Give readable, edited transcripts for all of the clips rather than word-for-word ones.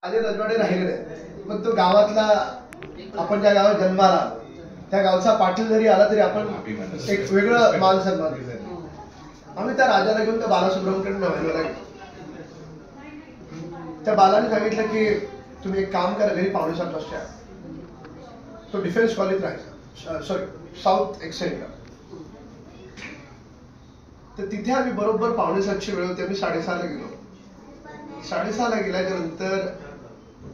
माझे रजवाडे राहिले नाही, पण तो गावातला आपण ज्या गावात जन्माला आलो त्या गावचा पाटील जरी आला तरी आपण एक वेगळं मान सन्मान दिलं. आम्ही त्या राजाला घेऊन त्या बालासुब्रमण्यम नवायला गेलो. त्या बालाने सांगितलं की तुम्ही एक काम करा, घरी 5:30 वाजता या. तो डिफेन्स कॉलेज राहायचा, सॉरी साऊथ एक्सेंटला. तर तिथे आम्ही बरोबर 5:30ची वेळ होती. आम्ही 6:30ला गेलो. 6:30ला गेल्याच्या नंतर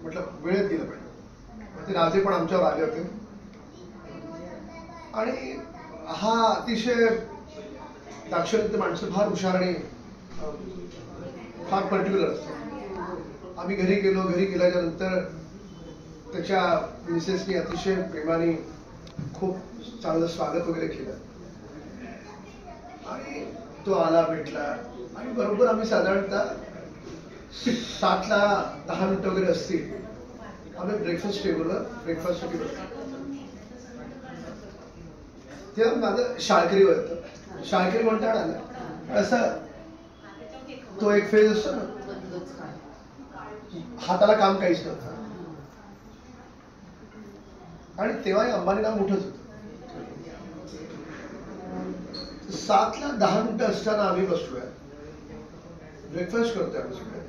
म्हटलं वेळेत गेलं पाहिजे. ते राजे पण आमच्यावर आले होते आणि हा अतिशय दाक्षिणात्य माणसं, फार हुशार आणि फार पर्टिक्युलर असतं. आम्ही घरी गेलो. घरी गेल्याच्या नंतर त्याच्या मिसेसनी अतिशय प्रेमाने खूप चांगलं स्वागत वगैरे केलं आणि तो आला, भेटला आणि बरोबर आम्ही साधारणतः 7:10 वगैरे असतील आम्ही ब्रेकफास्ट टेबलवर ब्रेकफास्टसाठी बसलो. तेव्हा माझं शाळकरी होतं. शाळकरी म्हणता ना असं तो एक फेज असतो ना, हाताला काम काहीच नव्हतं. आणि तेव्हाही अंबानी नाव मोठंच होतं. 7:10 असताना आम्ही बसलोय, ब्रेकफास्ट करतोय. आम्ही सगळे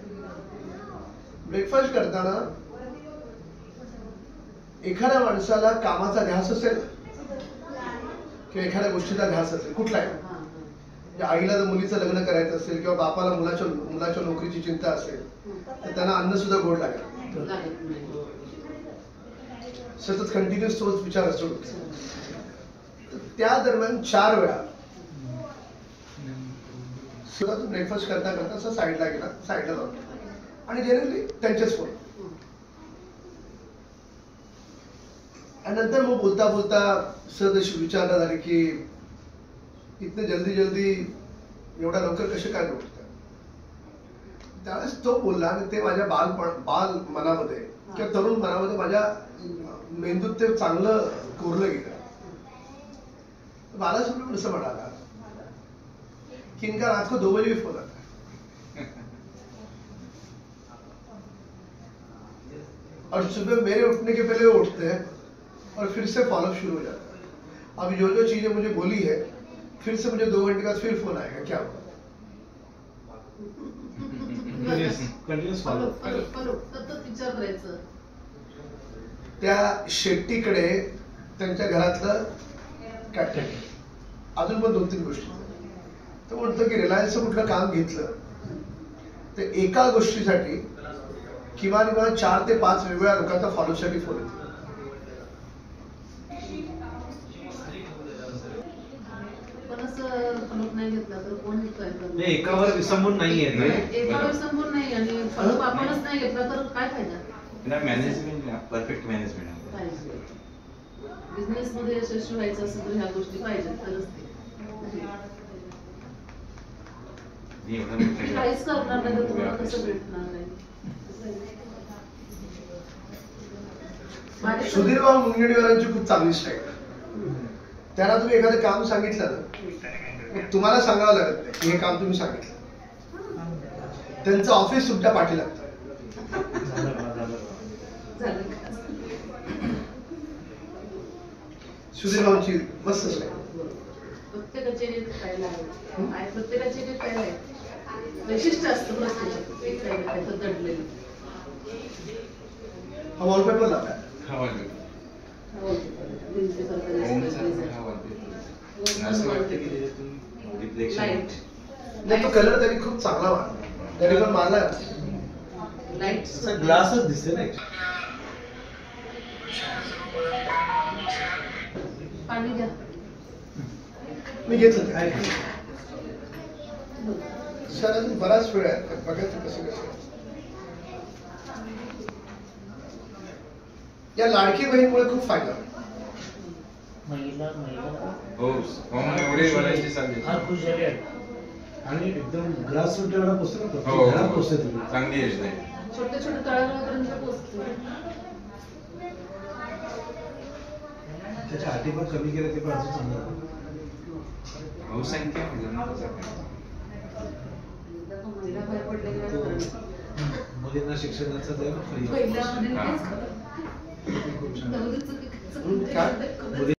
ब्रेकफास्ट करताना एखाद्या माणसाला कामाचा ध्यास असेल किंवा एखाद्या गोष्टीचा ध्यास असेल कुठलाही, आईला जर मुलीचं लग्न करायचं असेल किंवा बापाला मुलाच्या नोकरीची चिंता असेल तर त्यांना अन्न सुद्धा गोड लागेल. सतत कंटिन्युअस तोच विचार असतो. त्या दरम्यान 4 वेळा सुद्धा तो ब्रेकफास्ट करता करता असं साईडला गेला, साईडला जाऊन आणि जनरली त्यांचेच फोन. आणि नंतर मग बोलता बोलता सहज अशी विचारणा झाली की इतने जल्दी एवढ्या लवकर कसे काय उठतात. त्यावेळेस तो बोलला आणि ते माझ्या बाल मनामध्ये किंवा तरुण मनामध्ये माझ्या मेंदूत ते चांगलं कोरलं गेलं. बालासुब्रमण्यम असं म्हणाला कि इनका रात को 2 बजे भी फोन आता है और सुबह मेरे उठने के पहले वो उठते हैं और फिर से फॉलोअप शुरू हो जाता है. अभी जो चीजें मुझे बोली है फिर से मुझे 2 घंटे बाद फिर फोन आएगा, क्या होगा. त्या शेट्टीकडे त्यांच्या घरातलं काय अजून पण 2-3 गोष्टी. तो म्हणतो की रिलायन्सचं कुठलं काम घेतलं तर एका गोष्टीसाठी किमान 4 ते 5 वेगवेगळ्या लोकांचा फॉलोसाठी फोन येतो. एकावर विसंबून नाहीये, एकावर विसंबून नाही आणि फॉलोअप आपणच नाही घेतला तर काय फायदा. मॅनेजमेंट, परफेक्ट मॅनेजमेंट पाहिजे. बिझनेस मध्ये यशस्वी व्हायचं असेल तर ह्या गोष्टी पाहिजेत तरच ते. काहीच करणार नाही तर तुम्हाला कसं भेटणार नाही. सुधीरभाऊ मुनगंटीवारांची खूप चांगली स्टाईल. त्यांना तुम्ही एखादं काम सांगितलं ना तुम्हाला सांगावं लागत नाही की हे काम तुम्ही सांगितलं. त्यांचं ऑफिस तुमच्या पाठी लागतं. सुधीरभाऊंची मस्त स्टाईल. प्रत्येकाचे काय आहे वैशिष्ट्य असतं प्रत्येकाचं दडलेलं. हा वॉलपेपर लागला. तो कलर त्यांनी खूप चांगला मारला. त्यांनी पण मारला ग्लासच दिसते ना. पाणी द्या. मी घेतलं काय सर. अजून बराच वेळ आहे बघायचं कसं. या लाडकी बहीणमुळे खूप फायदा आणि एकदम ग्रास रूटला पोहोचते चांगली योजना आहे. छोटे छोटे तळागाळापर्यंत पोहोचते. त्याच्या अटी पण कमी केल्या ते पण असं चांगलं. बहुसंख्य महिला बाहेर पडलेल्या मुलींना शिक्षणाचं द्यायला फ्री पहिल्यामध्ये हा. तेच खरं. हम्म, नवरीचं काय? कदाचित